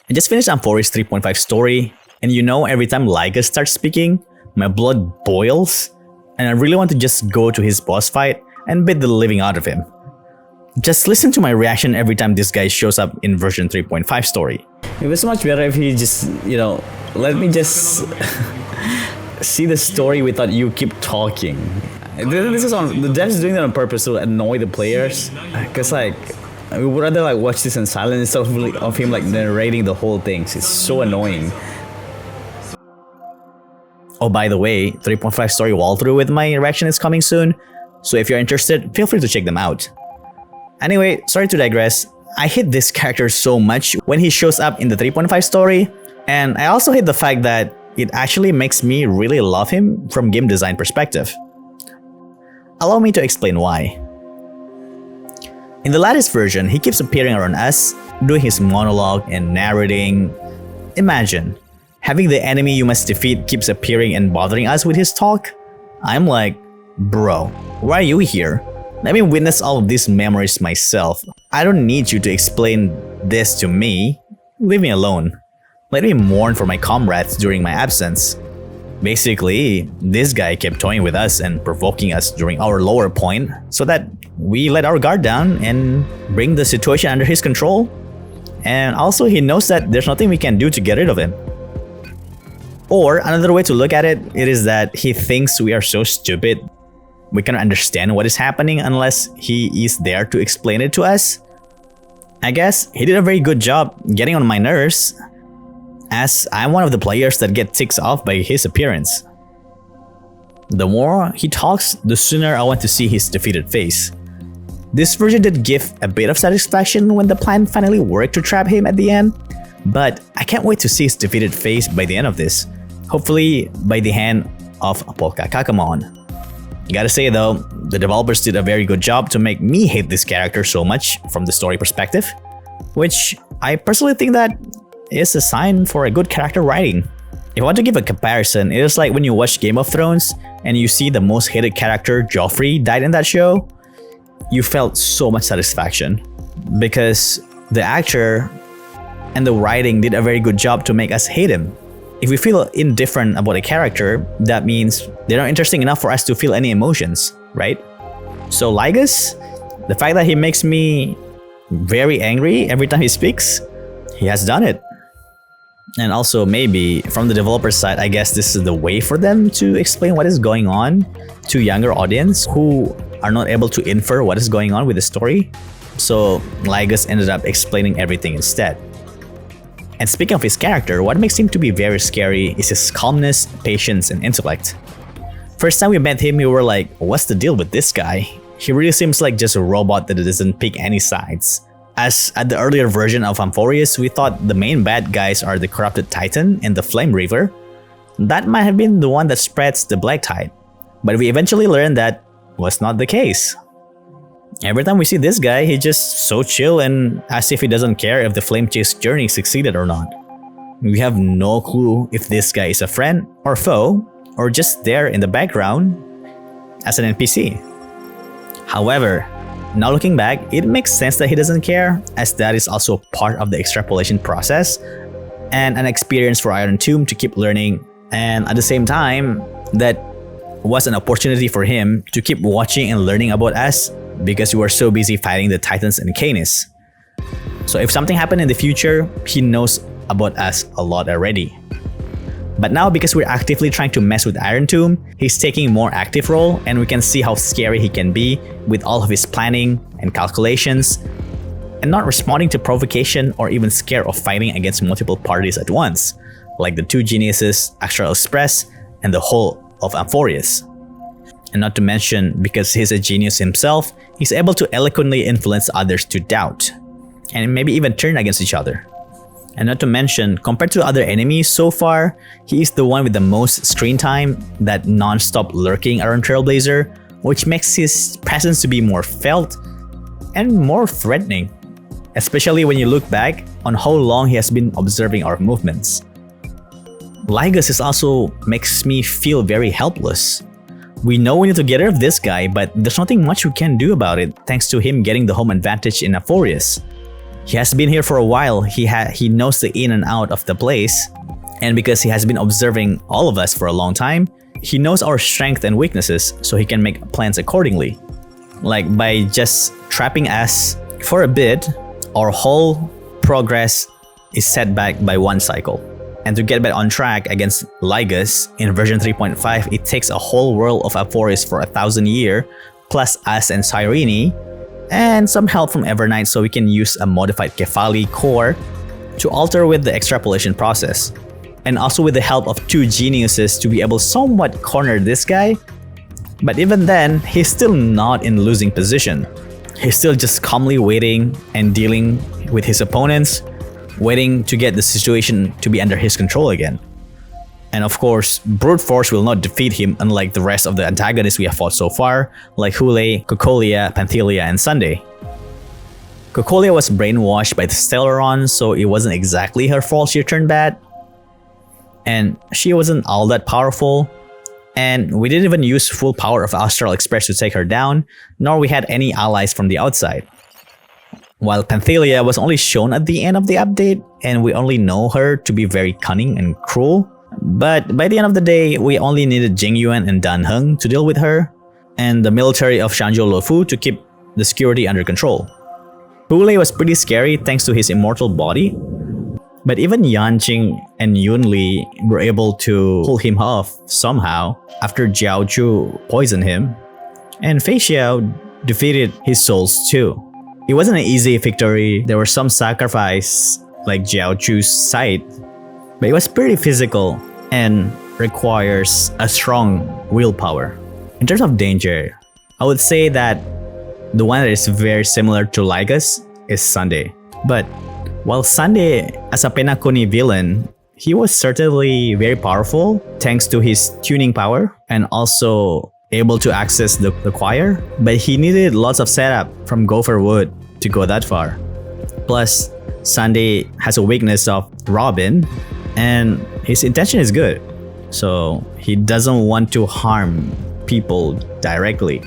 I just finished Amphorius 3.5 story, and you know, every time Lygus starts speaking, my blood boils, and I really want to just go to his boss fight and beat the living out of him. Just listen to my reaction every time this guy shows up in version 3.5 story. It was much better if he just, let me just see the story without you keep talking. This is on the devs is doing that on purpose to annoy the players, cause we would rather watch this in silence instead of him narrating the whole thing. It's so annoying. Oh, by the way, 3.5 story walkthrough with my reaction is coming soon, so if you're interested, feel free to check them out. Anyway, sorry to digress. I hate this character so much when he shows up in the 3.5 story, and I also hate the fact that it actually makes me really love him from game design perspective. Allow me to explain why. In the latest version, he keeps appearing around us, doing his monologue and narrating. Imagine, having the enemy you must defeat keeps appearing and bothering us with his talk. I'm like, bro, why are you here? Let me witness all of these memories myself. I don't need you to explain this to me. Leave me alone. Let me mourn for my comrades during my absence. Basically, this guy kept toying with us and provoking us during our lower point so that we let our guard down and bring the situation under his control. And also, he knows that there's nothing we can do to get rid of him. Or another way to look at it, it is that he thinks we are so stupid we cannot understand what is happening unless he is there to explain it to us. I guess he did a very good job getting on my nerves, as I'm one of the players that get ticked off by his appearance. The more he talks, the sooner I want to see his defeated face. This version did give a bit of satisfaction when the plan finally worked to trap him at the end, but I can't wait to see his defeated face by the end of this, hopefully by the hand of KKaceh. Gotta say though, the developers did a very good job to make me hate this character so much from the story perspective, which I personally think that is a sign for a good character writing. If I want to give a comparison, it is like when you watch Game of Thrones and you see the most hated character, Joffrey, died in that show. You felt so much satisfaction because the actor and the writing did a very good job to make us hate him. If we feel indifferent about a character, that means they're not interesting enough for us to feel any emotions, right? So Lygus, the fact that he makes me very angry every time he speaks, he has done it. And also maybe from the developer's side, I guess this is the way for them to explain what is going on to younger audience who are not able to infer what is going on with the story. So Lygus ended up explaining everything instead. And speaking of his character, what makes him to be very scary is his calmness, patience, and intellect. First time we met him, we were like, what's the deal with this guy? He really seems like just a robot that doesn't pick any sides. As at the earlier version of Amphorius, we thought the main bad guys are the corrupted Titan and the Flame Reaver. That might have been the one that spreads the Black Tide, but we eventually learned that was not the case. Every time we see this guy, he's just so chill and as if he doesn't care if the Flame Chase journey succeeded or not. We have no clue if this guy is a friend or foe, or just there in the background as an NPC. However, now looking back, it makes sense that he doesn't care, as that is also part of the extrapolation process and an experience for Iron Tomb to keep learning, and at the same time, that was an opportunity for him to keep watching and learning about us because we were so busy fighting the Titans and Canis. So if something happened in the future, he knows about us a lot already. But now because we're actively trying to mess with Iron Tomb, he's taking a more active role and we can see how scary he can be with all of his planning and calculations and not responding to provocation or even scared of fighting against multiple parties at once, like the two geniuses, Astral Express, and the whole of Amphorius. And not to mention, because he's a genius himself, he's able to eloquently influence others to doubt, and maybe even turn against each other. And not to mention, compared to other enemies so far, he is the one with the most screen time, that non-stop lurking around Trailblazer, which makes his presence to be more felt and more threatening, especially when you look back on how long he has been observing our movements. Lygus is also makes me feel very helpless. We know we need to get rid of this guy, but there's nothing much we can do about it thanks to him getting the home advantage in Amphorius. He has been here for a while. He knows the in and out of the place. And because he has been observing all of us for a long time, he knows our strengths and weaknesses, so he can make plans accordingly. Like by just trapping us for a bit, our whole progress is set back by one cycle. And to get back on track against Lygus in version 3.5, it takes a whole world of Aporis for 1,000 years, plus us and Cyrene, and some help from Evernight so we can use a modified Kefali core to alter with the extrapolation process. And also with the help of 2 geniuses to be able to somewhat corner this guy. But even then, he's still not in losing position. He's still just calmly waiting and dealing with his opponents, waiting to get the situation to be under his control again. And of course, brute force will not defeat him, unlike the rest of the antagonists we have fought so far, like Hule, Cocolia, Panthelia, and Sunday. Cocolia was brainwashed by the Stellaron, so it wasn't exactly her fault she turned bad. And she wasn't all that powerful, and we didn't even use full power of Astral Express to take her down, nor we had any allies from the outside. While Panthelia was only shown at the end of the update, and we only know her to be very cunning and cruel, but by the end of the day, we only needed Jingyuan and Dan Heng to deal with her, and the military of Shanzhou Luofu to keep the security under control. Hule was pretty scary thanks to his immortal body, but even Yanqing and Yunli were able to pull him off somehow after Jiao Chu poisoned him, and Fei Xiao defeated his souls too. It wasn't an easy victory. There were some sacrifice like Jiao Chu's sight, but it was pretty physical and requires a strong willpower. In terms of danger, I would say that the one that is very similar to Lygus is Sunday. But while Sunday, as a Penacony villain, he was certainly very powerful thanks to his tuning power and also able to access the choir, but he needed lots of setup from Gopher Wood to go that far. Plus, Sunday has a weakness of Robin, and his intention is good, so he doesn't want to harm people directly.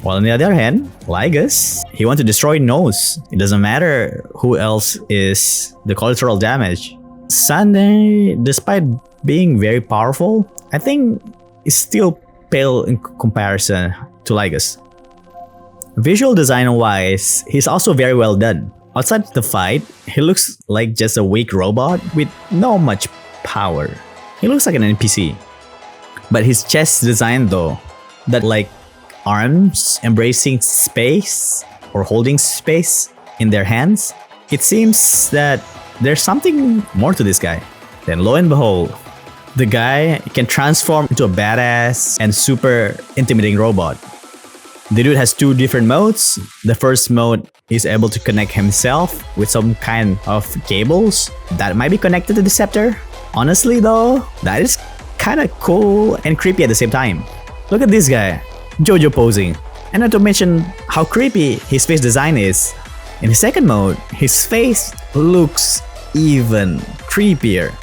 While on the other hand, Lygus, he wants to destroy Nose. It doesn't matter who else is the collateral damage. Sunday, despite being very powerful, I think is still pale in comparison to Lygus. Visual design wise, he's also very well done. Outside the fight, he looks like just a weak robot with not much power. He looks like an NPC. But his chest design though, that like arms embracing space or holding space in their hands, it seems that there's something more to this guy. Then lo and behold, the guy can transform into a badass and super intimidating robot. The dude has 2 different modes. The first mode is able to connect himself with some kind of cables that might be connected to the scepter. Honestly though, that is kinda cool and creepy at the same time. Look at this guy, Jojo posing. And not to mention how creepy his face design is. In his second mode, his face looks even creepier.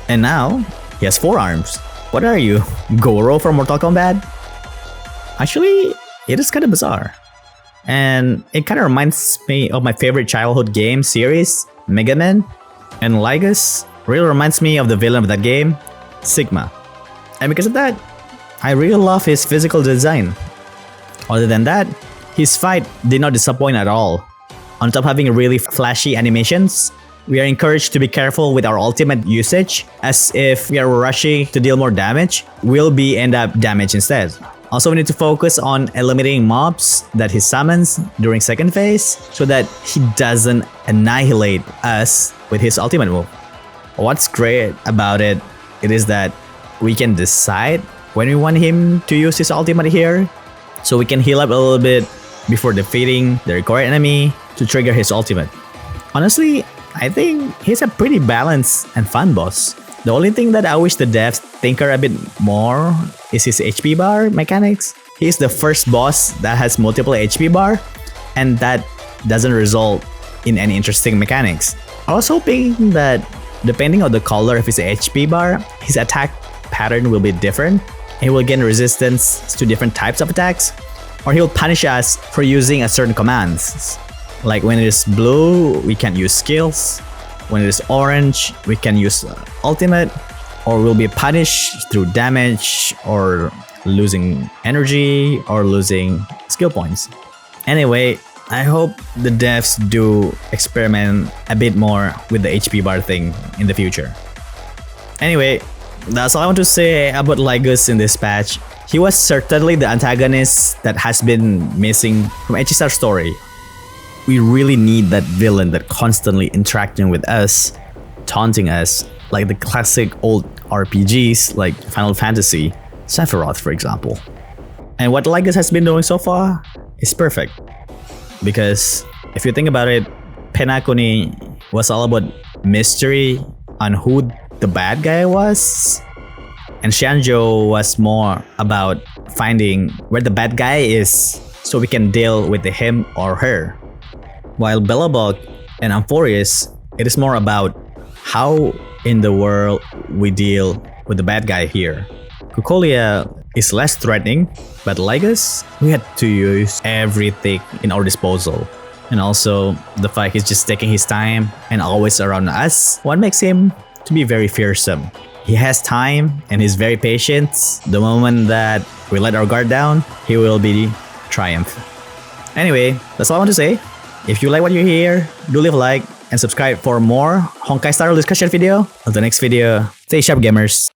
And now, he has 4 arms. What are you, Goro from Mortal Kombat? Actually, it is kind of bizarre. And it kind of reminds me of my favorite childhood game series, Mega Man. And Lygus really reminds me of the villain of that game, Sigma. And because of that, I really love his physical design. Other than that, his fight did not disappoint at all. On top of having really flashy animations, we are encouraged to be careful with our ultimate usage, as if we are rushing to deal more damage, we'll be end up damaged instead. Also, we need to focus on eliminating mobs that he summons during second phase so that he doesn't annihilate us with his ultimate move. What's great about it is that we can decide when we want him to use his ultimate here, so we can heal up a little bit before defeating the required enemy to trigger his ultimate. Honestly, I think he's a pretty balanced and fun boss. The only thing that I wish the devs tinker a bit more is his HP bar mechanics. He's the first boss that has multiple HP bar, and that doesn't result in any interesting mechanics. I was hoping that depending on the color of his HP bar, his attack pattern will be different. He will gain resistance to different types of attacks, or he'll punish us for using a certain commands. Like when it is blue, we can use skills. When it is orange, we can use ultimate, or we'll be punished through damage or losing energy or losing skill points. Anyway, I hope the devs do experiment a bit more with the HP bar thing in the future. Anyway, that's all I want to say about Lygus in this patch. He was certainly the antagonist that has been missing from HSR story. We really need that villain that constantly interacting with us, taunting us, like the classic old RPGs like Final Fantasy, Sephiroth for example. And what Lygus has been doing so far is perfect. Because if you think about it, Penakuni was all about mystery on who the bad guy was. And Xianzhou was more about finding where the bad guy is so we can deal with him or her. While Belobog and Amphorius, it is more about how in the world we deal with the bad guy here. Kukolia is less threatening, but Lygus, we had to use everything in our disposal. And also, the fact he's just taking his time and always around us, what makes him to be very fearsome. He has time and he's very patient. The moment that we let our guard down, he will be triumph. Anyway, that's all I want to say. If you like what you hear, do leave a like and subscribe for more Honkai style discussion video. Until the next video, stay sharp gamers.